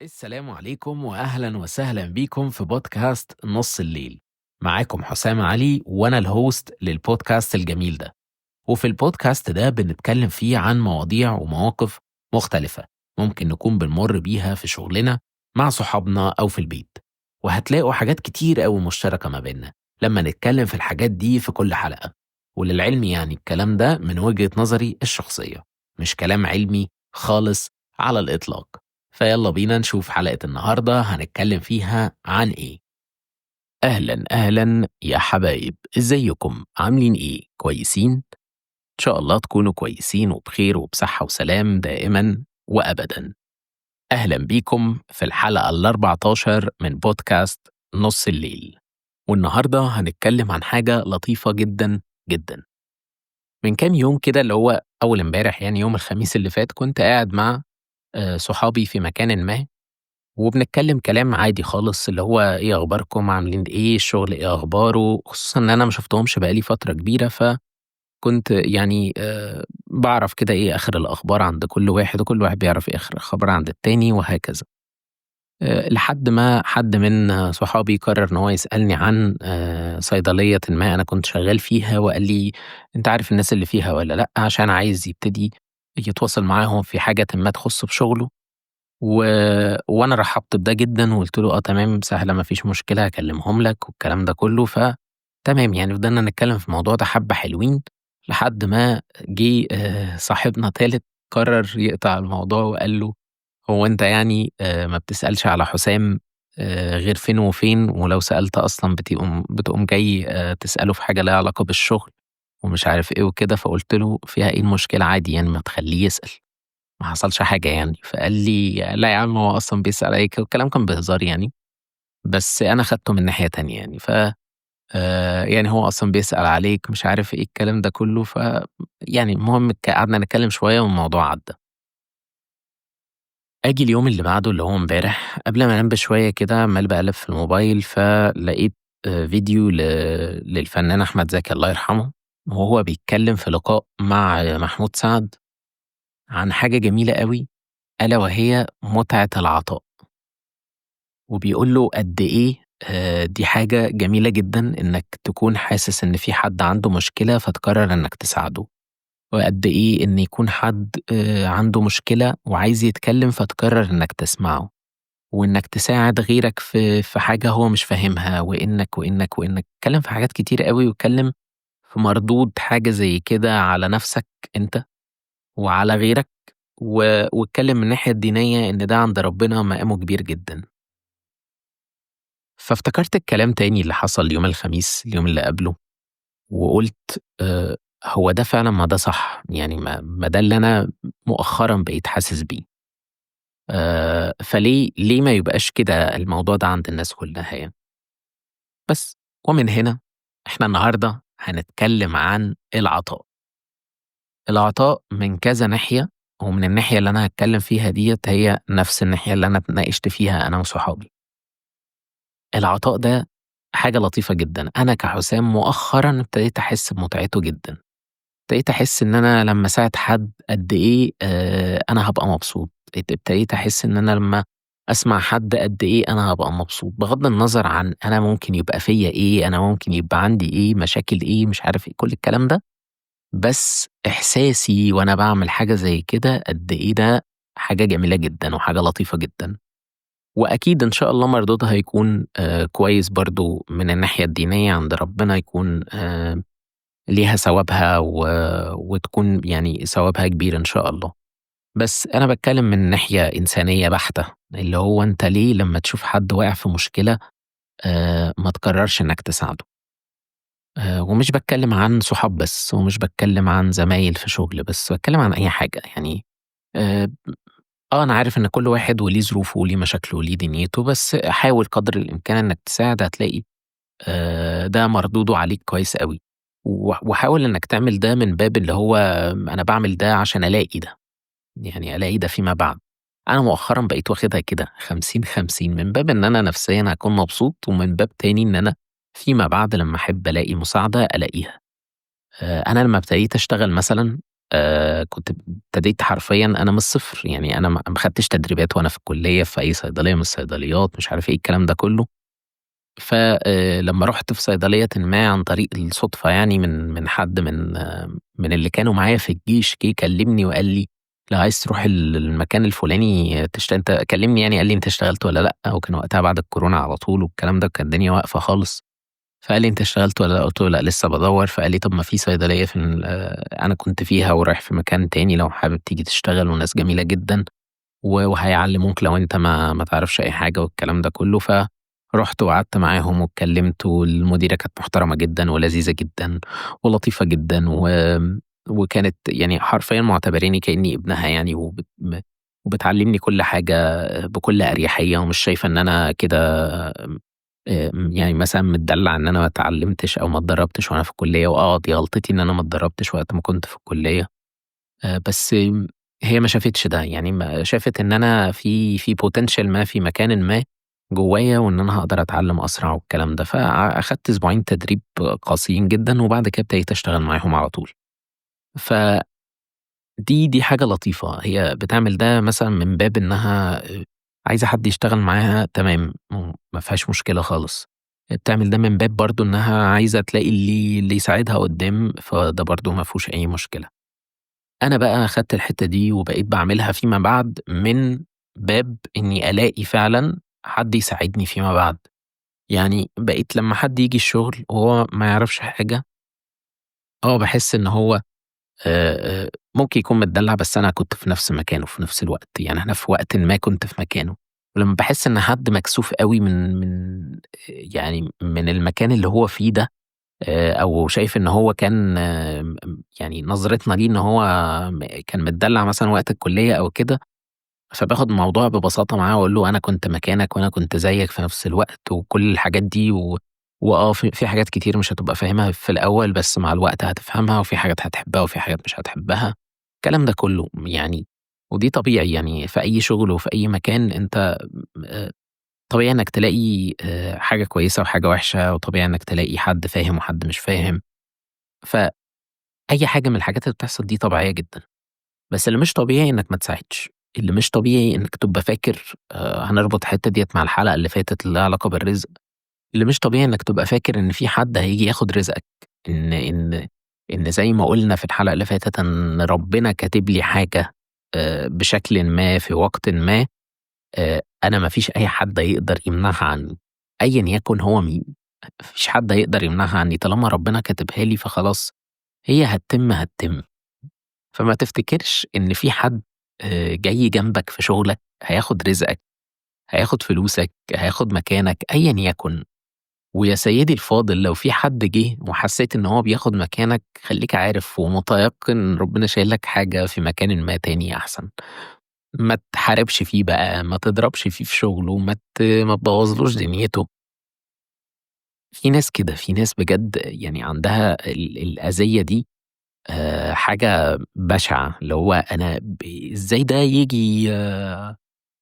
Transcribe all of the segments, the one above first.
السلام عليكم وأهلا وسهلا بيكم في بودكاست نص الليل. معاكم حسام علي وأنا الهوست للبودكاست الجميل ده. وفي البودكاست ده بنتكلم فيه عن مواضيع ومواقف مختلفة ممكن نكون بنمر بيها في شغلنا مع صحابنا أو في البيت. وهتلاقوا حاجات كتير أوي مشتركة ما بيننا لما نتكلم في الحاجات دي في كل حلقة. وللعلم يعني الكلام ده من وجهة نظري الشخصية، مش كلام علمي خالص على الإطلاق. فيلا بينا نشوف حلقة النهاردة هنتكلم فيها عن إيه. أهلا أهلا يا حبايب، إزيكم؟ عاملين إيه؟ كويسين؟ إن شاء الله تكونوا كويسين وبخير وبصحة وسلام دائما وأبدا. أهلا بيكم في الحلقة ال14 من بودكاست نص الليل. والنهاردة هنتكلم عن حاجة لطيفة جدا جدا. من كام يوم كده اللي هو أول امبارح، يعني يوم الخميس اللي فات، كنت قاعد مع صحابي في مكان ما، وبنتكلم كلام عادي خالص، اللي هو إيه أخباركم، عاملين إيه، الشغل إيه أخباره، خصوصًا إن أنا ما شُفتهمش بقى لي فترة كبيرة، فكنت يعني باعرف كده إيه آخر الأخبار عند كل واحد، وكل واحد بيعرف إيه آخر الخبر عند التاني وهكذا. لحد ما حد من صحابي قرر إن هو يسألني عن صيدليةٍ ما أنا كنت شغال فيها، وقال لي: "أنت عارف الناس اللي فيها والّا لأ؟" عشان عايز يبتدي يتواصل معاهم في حاجةٍ ما تخُص بشغله. و وأنا رحّبت بده جدًا وقُلت له: "آه تمام، سهلة، ما فيش مشكلة، هاكلمهم لك." والكلام ده كُلّه، فتمام يعني فضلنا نتكلم في الموضوع ده حبّة حلوين، لحد ما جه صاحبنا تالت قرر يقطع الموضوع وقال له: "هو أنت يعني ما بتسألش على حسام غير فين وفين، ولو سألت أصلًا بتقوم جاي تسأله في حاجة ليها علاقة بالشغل." ومش عارف إيه وكده. فقُلت له: "فيها إيه المشكلة، عادي يعني، ما تخلّيه يسأل. ما حصلش حاجة يعني." فقال لي: "لا يا عم، هو أصلًا بيسأل عليك." والكلام كان بهزار يعني، بس أنا خدته من ناحية تانية يعني. يعني هو أصلًا بيسأل عليك، مش عارف إيه الكلام ده كله. يعني المهم قعدنا نتكلم شوية والموضوع عدّى. آجي اليوم اللي بعده اللي هو امبارح، قبل ما أنام بشوية كده عمّال باقلّب في الموبايل، فلقيت فيديو للفنان أحمد زكي الله يرحمه، وهو بيتكلم في لقاء مع محمود سعد عن حاجة جميلة أوي، ألا وهي متعة العطاء. وبيقول له قد إيه دي حاجة جميلة جدًا إنك تكون حاسس إن في حد عنده مشكلة فتقرر إنك تساعده، وقد إيه إن يكون حد عنده مشكلة وعايز يتكلم فتقرر إنك تسمعه، وإنك تساعد غيرك في حاجة هو مش فاهمها، وإنك. اتكلم في حاجات كتيرة أوي، واتكلم في مردود حاجة زي كده على نفسك أنت وعلى غيرك، واتكلم من الناحية الدينية إن ده عند ربنا مقامه كبير جدًا. فافتكرت الكلام تاني اللي حصل يوم الخميس، اليوم اللي قبله، وقُلت هو ده فعلًا، ما ده صح، يعني ما ده اللي أنا مؤخرًا بقيت حاسس بيه. فليه ما يبقاش كده الموضوع ده عند الناس كلّها يعني؟ بس، ومن هنا إحنا النهارده هنتكلم عن العطاء. العطاء من كذا ناحية، ومن الناحية اللي أنا هاتكلم فيها ديّة هي نفس الناحية اللي أنا اتناقشت فيها أنا وصحابي. العطاء ده حاجة لطيفة جدًا، أنا كحسام مؤخرًا ابتديت أحس بمتعته جدًا، ابتديت أحس إن أنا لمّا أساعد حد قد إيه أنا هابقى مبسوط، ابتديت أحس إن أنا لمّا أسمع حد قد إيه أنا هابقى مبسوط، بغض النظر عن أنا ممكن يبقى فيّا إيه، أنا ممكن يبقى عندي إيه، مشاكل إيه، مش عارف إيه، كل الكلام ده، بس إحساسي وأنا باعمل حاجة زي كده قد إيه ده حاجة جميلة جدًا وحاجة لطيفة جدًا. وأكيد إن شاء الله مردودها هيكون كويس برضه من الناحية الدينية عند ربنا، يكون ليها ثوابها وتكون يعني ثوابها كبير إن شاء الله. بس أنا باتكلم من ناحية إنسانية بحتة، اللي هو أنت ليه لمّا تشوف حد واقع في مشكلة ما تقررش إنك تساعده. ومش باتكلم عن صحاب بس، ومش باتكلم عن زمايل في شغل بس، باتكلم عن أي حاجة يعني. آآ أنا عارف إن كل واحد وليه ظروفه وليه مشاكله وليه دنيته، بس حاول قدر الإمكان إنك تساعد، هتلاقي ده مردوده عليك كويس أوي. وحاول إنك تعمل ده من باب اللي هو أنا باعمل ده عشان ألاقي ده، يعني ألاقي ده فيما بعد. أنا مؤخرًا بقيت واخدها كده 50، 50، من باب إن أنا نفسيًا هاكون مبسوط، ومن باب تاني إن أنا فيما بعد لمّا أحب ألاقي مساعدة ألاقيها. أنا لمّا ابتديت أشتغل مثلًا كنت ابتديت حرفيًا أنا من الصفر، يعني أنا ما خدتش تدريبات وأنا في الكلية في أي صيدلية من الصيدليات، مش عارف إيه الكلام ده كله. ف لمّا رُحت في صيدليةٍ ما عن طريق الصُدفة يعني من حد من اللي كانوا معايا في الجيش، جه كلّمني وقال لي: "لو عايز تروح المكان الفُلاني أنت" كلّمني يعني قال لي: "أنت اشتغلت والّا لأ؟" وكان وقتها بعد الكورونا على طول والكلام ده، كانت الدنيا واقفة خالص. فقال لي: "أنت اشتغلت والّا لأ؟" قُلت له: "لأ لسه بادوّر." فقال لي: "طَب ما في صيدلية في أنا كنت فيها ورايح في مكان تاني لو حابب تيجي تشتغل وناس جميلة جدًا." وهيعلّموك لو أنت ما تعرفش أي حاجة والكلام ده كلّه. فرُحت وقعدت معاهم واتكلّمت والمديرة كانت محترمة جدًا ولذيذة جدًا ولطيفة جدًا وكانت يعني حرفيًا معتبراني كإنّي ابنها يعني وبتعلّمني كل حاجة بكل أريحية ومش شايفة إن أنا كده يعني مثلًا متدلّع إن أنا ما اتعلّمتش أو ما اتدرّبتش وأنا في الكلية، دي غلطتي إن أنا ما اتدرّبتش وقت ما كنت في الكلية. بس هي ما شافتش ده، يعني ما شافت إن أنا في potential ما في مكانٍ ما جوايا وإن أنا هاقدر أتعلّم أسرع والكلام ده. أخدت أسبوعين تدريب قاسيين جدًا وبعد كده ابتديت أشتغل معاهم على طول. فدي دي حاجة لطيفة، هي بتعمل ده مثلًا من باب إنها عايزة حد يشتغل معاها تمام، ما فيهاش مشكلة خالص. بتعمل ده من باب برضه إنها عايزة تلاقي اللي يساعدها قدّام، فده برضه ما فيهوش أي مشكلة. أنا بقى خدت الحتّة دي وبقيت باعملها فيما بعد من باب إني ألاقي فعلًا حد يساعدني فيما بعد. يعني بقيت لمّا حد ييجي الشغل وهو ما يعرفش حاجة، باحس إن هو ممكن يكون متدلّع بس أنا كنت في نفس مكانه في نفس الوقت، يعني أنا في وقتٍ ما كنت في مكانه. ولمّا باحس إن حد مكسوف أوي يعني من المكان اللي هو فيه ده، أو شايف إن هو كان يعني نظرتنا ليه إن هو كان متدلّع مثلًا وقت الكلية أو كده، فباخد الموضوع ببساطة معاه وأقول له أنا كنت مكانك وأنا كنت زيك في نفس الوقت وكل الحاجات دي في حاجات كتير مش هتبقى فاهمها في الأول، بس مع الوقت هتفهمها وفي حاجات هتحبها وفي حاجات مش هتحبها، الكلام ده كله يعني. ودي طبيعي يعني في أي شغل وفي أي مكان أنت طبيعي إنك تلاقي حاجة كويسة وحاجة وحشة، وطبيعي إنك تلاقي حد فاهم وحد مش فاهم. فأي حاجة من الحاجات اللي بتحصل دي طبيعية جدًا. بس اللي مش طبيعي إنك ما تساعدش، اللي مش طبيعي إنك تبقى فاكر هنربط الحتّة ديّة مع الحلقة اللي فاتت اللي ليها علاقة بالرزق. اللي مش طبيعي إنك تبقى فاكر إن في حد هييجي ياخد رزقك، إن زي ما قُلنا في الحلقة اللي فاتت إن ربنا كاتب لي حاجة بشكلٍ ما في وقتٍ ما، أنا ما فيش أي حد هيقدر يمنعها عني، أيًا يكن هو مين. ما فيش حد هيقدر يمنعها عني، طالما ربنا كاتبها لي فخلاص هي هتتم، هتتم. فما تفتكرش إن في حد جاي جنبك في شغلك هياخد رزقك، هياخد فلوسك، هياخد مكانك أيًا يكن. ويا سيدي الفاضل لو في حد جه وحسيت إن هو بياخد مكانك خلّيك عارف ومتيقن ربنا شايل لك حاجة في مكانٍ ما تاني أحسن. ما تحاربش فيه بقى، ما تضربش فيه في شغله، ما تبوظلوش دنيته. في ناس كده، في ناس بجد يعني عندها الأذية دي حاجة بشعة، اللي هو أنا إزاي ده ييجي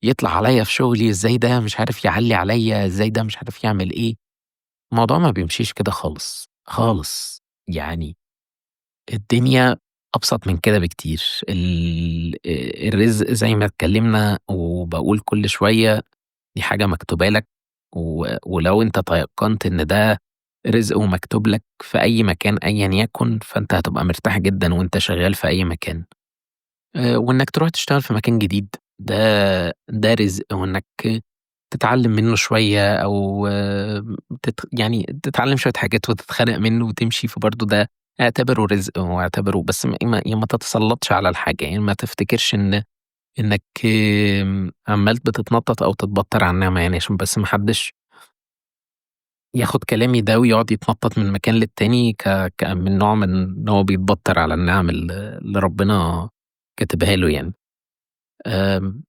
يطلع عليَّ في شغلي، إزاي ده مش عارف يعلّي عليَّ، إزاي ده مش عارف يعمل إيه. الموضوع ما بيمشيش كده خالص، خالص. يعني الدنيا أبسط من كده بكتير. الرزق زي ما اتكلمنا وباقول كل شوية دي حاجة مكتوبة لك، ولو أنت تيقنت إن ده رزق ومكتوب لك في أي مكان أيًا يكن، فأنت هتبقى مرتاح جدًا وأنت شغال في أي مكان. وإنك تروح تشتغل في مكان جديد ده رزق، وإنك تتعلم منه شوية أو يعني تتعلم شوية حاجات وتتخنق منه وتمشي، فبرضه ده اعتبره رزق واعتبره بس ما تتسلطش على الحاجة، يعني ما تفتكرش إنك عمّال بتتنطط أو تتبطر على النعمة يعني عشان بس ما حدش ياخد كلامي ده ويقعد يتنطط من مكان للتاني من نوع من إن هو بيتبطر على النعم اللي ربنا كاتبها له يعني. آمم،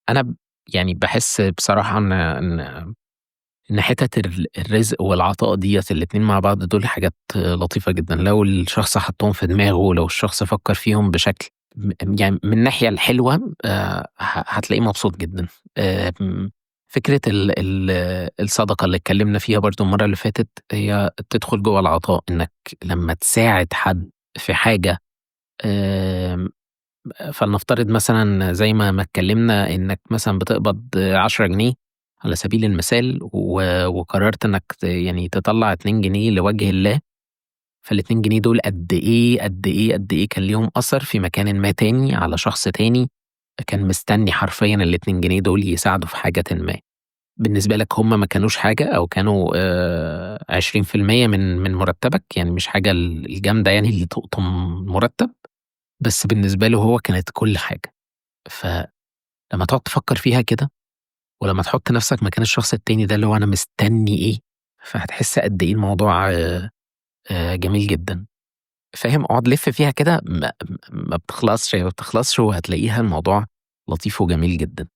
أنا يعني باحس بصراحة إن حتت الرزق والعطاء ديّة الاتنين مع بعض دول حاجات لطيفة جدًا، لو الشخص حطّهم في دماغه، لو الشخص فكّر فيهم بشكل يعني من الناحية الحلوة هتلاقيه مبسوط جدًا. فكرة ال الصدقة اللي اتكلّمنا فيها برضه المرّة اللي فاتت، هي تدخل جوّه العطاء، إنّك لمّا تساعد حد في حاجة آمم فلنفترض مثلًا زي ما اتكلمنا إنك مثلًا بتقبض 10 جنيه على سبيل المثال، وقررت إنك يعني تطلّع 2 جنيه لوجه الله، فال2 جنيه دول قد إيه، قد إيه، قد إيه كان ليهم أثر في مكانٍ ما تاني على شخص تاني كان مستني حرفيًا ال2 جنيه دول يساعده في حاجةٍ ما. بالنسبة لك هم ما كانوش حاجة أو كانوا 20% من مرتبك، يعني مش حاجة الجامدة يعني اللي تقطم مرتب، بس بالنسبة له هو كانت كل حاجة. فلمّا تقعد تفكّر فيها كده، ولمّا تحُط نَفْسك مكان الشخص التاني ده اللي هو أنا مستنّي إيه، فهتحس قد إيه الموضوع جميل جدًا. فاهم؟ اقعد لِف فيها كده ما بتخلصش، هي ما بتخلصش وهتلاقيها الموضوع لطيف وجميل جدًا.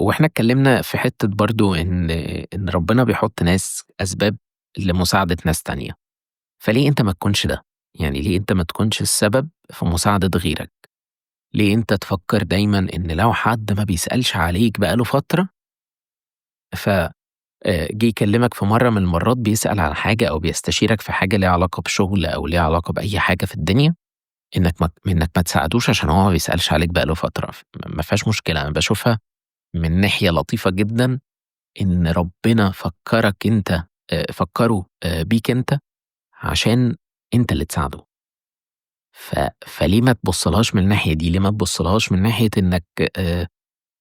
وإحنا اتكلّمنا في حتّة برضه إن ربنا بيحُط ناس أسباب لمساعدة ناس تانية، فليه أنت ما تكونش ده؟ يعني ليه أنت ما تكونش السبب في مساعدة غيرك؟ ليه أنت تفكّر دايمًا إن لو حد ما بيسألش عليك بقى له فترة، ف جه يكلّمك في مرّة من المرّات بيسأل على حاجة أو بيستشيرك في حاجة ليها علاقة بشغل أو ليها علاقة بأي حاجة في الدنيا، إنّك ما تساعدوش عشان هو ما بيسألش عليك بقى له فترة، ما فيهاش مشكلة، أنا باشوفها من ناحية لطيفة جدًا إن ربنا فكّرك أنت فكّره بيك أنت عشان أنت اللي تساعده. فليه ما تبُصّلهاش من الناحية دي، ليه ما تبُصّلهاش من ناحية إنّك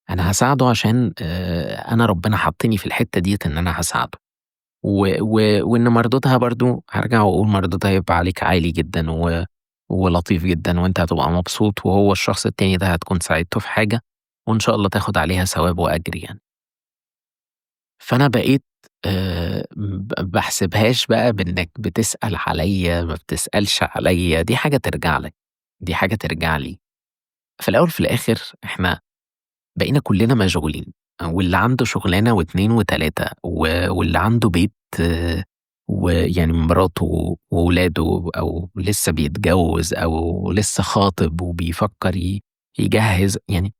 أنا هاساعده عشان أنا ربنا حطّني في الحتّة ديّة إن أنا هاساعده، و و وإن مردودها برضه هارجع وأقول مردودها هيبقى عليك عالي جدًا ولطيف جدًا وأنت هتبقى مبسوط وهو الشخص التاني ده هتكون ساعدته في حاجة وإن شاء الله تاخد عليها ثواب وأجر يعني. فأنا بقيت باحسبهاش بقى بإنّك بتسأل عليّا، ما بتسألش عليّا، دي حاجة ترجع لك، دي حاجة ترجع لي. في الأول وفي الآخر إحنا بقينا كلّنا مشغولين، واللي عنده شغلانة و2 و3 واللي عنده بيت ويعني مراته وولاده أو لسه بيتجوّز أو لسه خاطب وبيفكّر يجهّز، يعني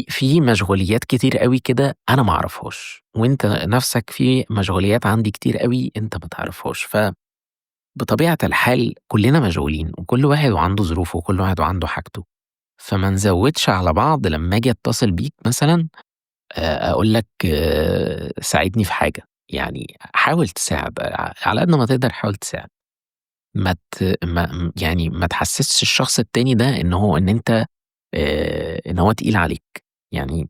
في مشغوليات كتير أوي كده أنا ما أعرفهاش، وأنت نَفْسك في مشغوليات عندي كتير أوي أنت ما تعرفهاش، فبطبيعة الحال كلّنا مشغولين وكل واحد وعنده ظروفه وكل واحد وعنده حاجته. فما نزوّدش على بعض لمّا آجي أتصل بيك مثلًا أقول لك ساعدني في حاجة، يعني حاول تساعد على قد ما تقدر حاول تساعد، ما ت ما م يعني ما تحسّسش الشخص التاني ده إن أنت إن هو تقيل عليك، يعني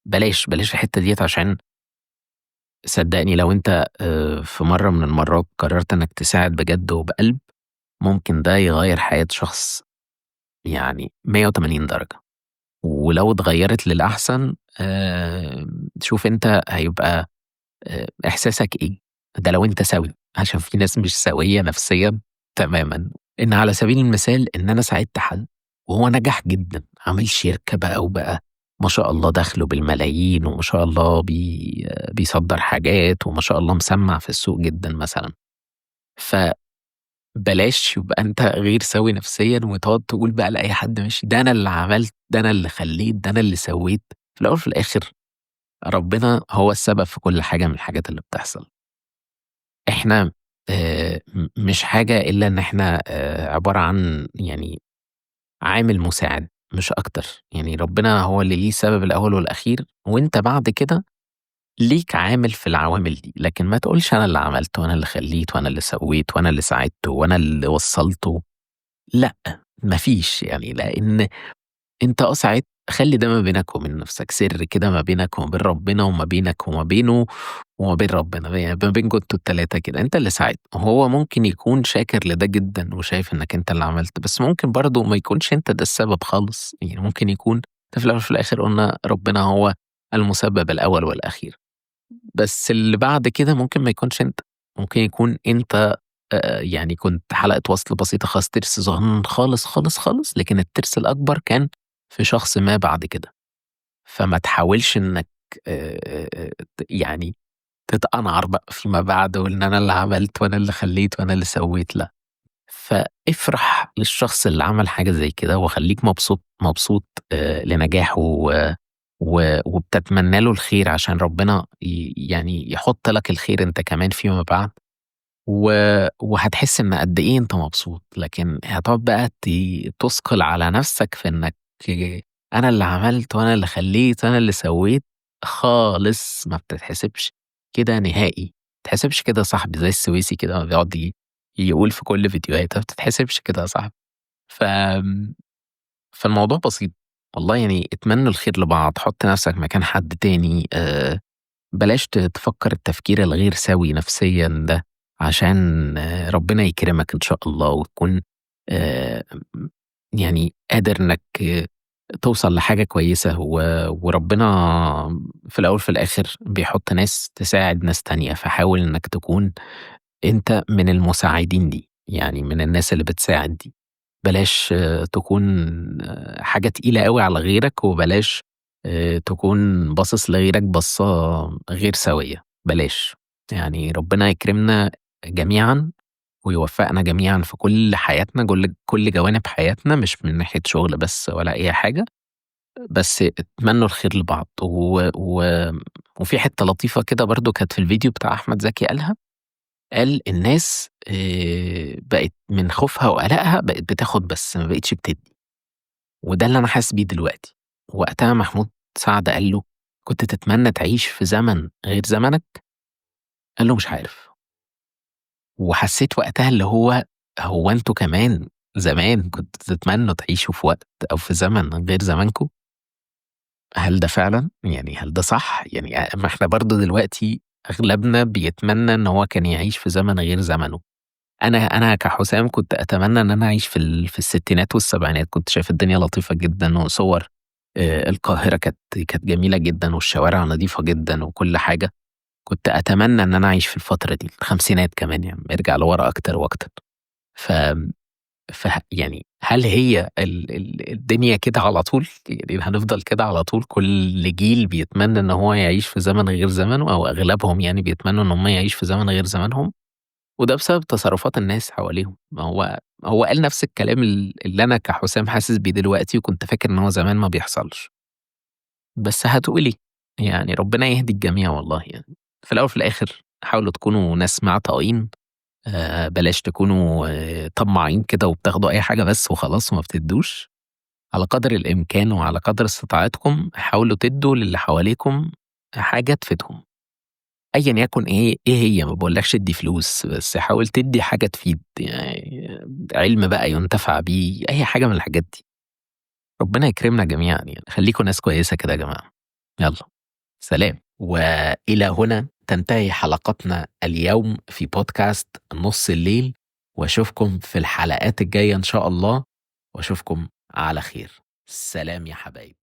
بلاش الحتّة ديّة عشان صدّقني لو أنت في مرّة من المرّات قررت إنّك تساعد بجد وبقلب، ممكن ده يغيّر حياة شخص يعني 180 درجة. ولو اتغيّرت للأحسن شوف أنت هيبقى إحساسك إيه، ده لو أنت سَوِي، عشان في ناس مش سويّة نفسيًا تمامًا. إن على سبيل المثال إن أنا ساعدت حد وهو نجح جدًا، عمل شركة بقى وبقى ما شاء الله دخله بالملايين وما شاء الله بيصدّر حاجات وما شاء الله مسمّع في السوق جدًا مثلًا. فبلاش يبقى أنت غير سَوِي نفسيًا وتقعد تقول بقى لأي حد ماشي ده أنا اللي عملت، ده أنا اللي خلّيت، ده أنا اللي سوّيت. في الأول وفي الآخر ربنا هو السبب في كل حاجة من الحاجات اللي بتحصل. إحنا مش حاجة إلا إن إحنا عبارة عن يعني عامل مساعد مش أكتر، يعني ربنا هو اللي ليه السبب الأول والأخير، وأنت بعد كده ليك عامل في العوامل دي، لكن ما تقولش أنا اللي عملت وأنا اللي خلّيت وأنا اللي سوّيت وأنا اللي ساعدته وأنا اللي وصّلته، لأ، ما فيش يعني لإن أنت ساعات خلّي ده ما بينك وبين نفسك، سِر كده ما بينك وما بين ربنا وما بينك وما بينه وما بين ربنا، يعني ما بينكم أنتم ال3 كده، أنت اللي ساعدته، هو ممكن يكون شاكر لده جدًا وشايف إنك أنت اللي عملت، بس ممكن برضه ما يكونش أنت ده السبب خالص، يعني ممكن يكون ده في الأول وفي الآخر قُلنا ربنا هو المسبب الأول والأخير، بس اللي بعد كده ممكن ما يكونش أنت، ممكن يكون أنت يعني كنت حلقة وصل بسيطة خالص، ترس صغنن خالص، خالص، خالص، لكن الترس الأكبر كان في شخص ما بعد كده، فما تحاولش إنك يعني تتقنعر بقى فيما بعد وإن أنا اللي عملت وأنا اللي خلّيت وأنا اللي سوّيت، لأ، فافرح للشخص اللي عمل حاجة زي كده وخلّيك مبسوط لنجاحه وبتتمنى له الخير عشان ربنا يعني يحُط لك الخير أنت كمان فيما بعد، و وهتحس إن قد إيه أنت مبسوط، لكن هتقعد بقى تُثقل على نفسك في إنك أنا اللي عملت وأنا اللي خلّيت وأنا اللي سوّيت، خالص ما بتتحسبش كده نهائي، ما بتتحسبش كده يا صاحبي زي السويسي كده ما بيقعد يقول في كل فيديوهاته، ما بتتحسبش كده يا صاحبي. ف فالموضوع بسيط، والله يعني اتمنوا الخير لبعض، حُط نفسك مكان حد تاني، بلاش تفكّر التفكير الغير سوي نفسيًا ده، عشان ربنا يكرمك إن شاء الله وتكون آآ يعني قادر إنّك توصل لحاجة كويسة وربنا في الأول وفي الآخر بيحُط ناس تساعد ناس تانية، فحاول إنّك تكون أنت من المساعدين دي، يعني من الناس اللي بتساعد دي. بلاش تكون حاجة تقيلة أوي على غيرك، وبلاش تكون باصص لغيرك بصّة غير سوية، بلاش. يعني ربنا يكرمنا جميعًا ويوفقنا جميعًا في كل حياتنا، كل جوانب حياتنا، مش من ناحية شغل بس ولا أي حاجة، بس اتمنوا الخير لبعض. وفي حتّة لطيفة كده برضه كانت في الفيديو بتاع أحمد زكي قالها، قال الناس بقت من خوفها وقلقها بقت بتاخد بس ما بقتش بتدّي، وده اللي أنا حاسس بيه دلوقتي. وقتها محمود سعد قال له: "كنت تتمنى تعيش في زمن غير زمنك؟" قال له: "مش عارف." وحسيت وقتها اللي هو أنتم كمان زمان كنتم تتمنوا تعيشوا في وقت أو في زمن غير زمانكم؟ هل ده فعلًا؟ يعني هل ده صح؟ يعني ما إحنا برضه دلوقتي أغلبنا بيتمنى إن هو كان يعيش في زمن غير زمنه. أنا كحسام كنت أتمنى إن أنا أعيش في الستينات والسبعينات، كنت شايف الدنيا لطيفة جدًا وصور القاهرة كانت جميلة جدًا والشوارع نضيفة جدًا وكل حاجة، كنت أتمنى إن أنا أعيش في الفترة دي، الخمسينات كمان يعني ارجع لورا أكتر وأكتر. ف يعني هل هي الدنيا كده على طول؟ يعني هنفضل كده على طول كل جيل بيتمنى إن هو يعيش في زمن غير زمنه أو أغلبهم يعني بيتمنوا إن هم يعيشوا في زمن غير زمانهم؟ وده بسبب تصرفات الناس حواليهم، ما هو قال نفس الكلام اللي أنا كحسام حاسس بيه دلوقتي وكنت فاكر إن هو زمان ما بيحصلش، بس هتقول إيه؟ يعني ربنا يهدي الجميع والله يعني، في الأول وفي الآخر حاولوا تكونوا ناس معطائين، بلاش تكونوا طماعين كده وبتاخدوا أي حاجة بس وخلاص وما بتدّوش، على قدر الإمكان وعلى قدر استطاعتكم حاولوا تدّوا للي حواليكم حاجة تفيدهم. أيًا يكن إيه هي، ما باقولكش ادّي فلوس، بس حاول تدّي حاجة تفيد، يعني علم بقى يُنتفع بيه، أي حاجة من الحاجات دي. ربنا يكرمنا جميعًا يعني، خليكم ناس كويسة كده يا جماعة. يالّا، سلام. وإلى هنا تنتهي حلقتنا اليوم في بودكاست نُص الليل، وأشوفكم في الحلقات الجاية إن شاء الله، وأشوفكم على خير. سلام يا حبايبي.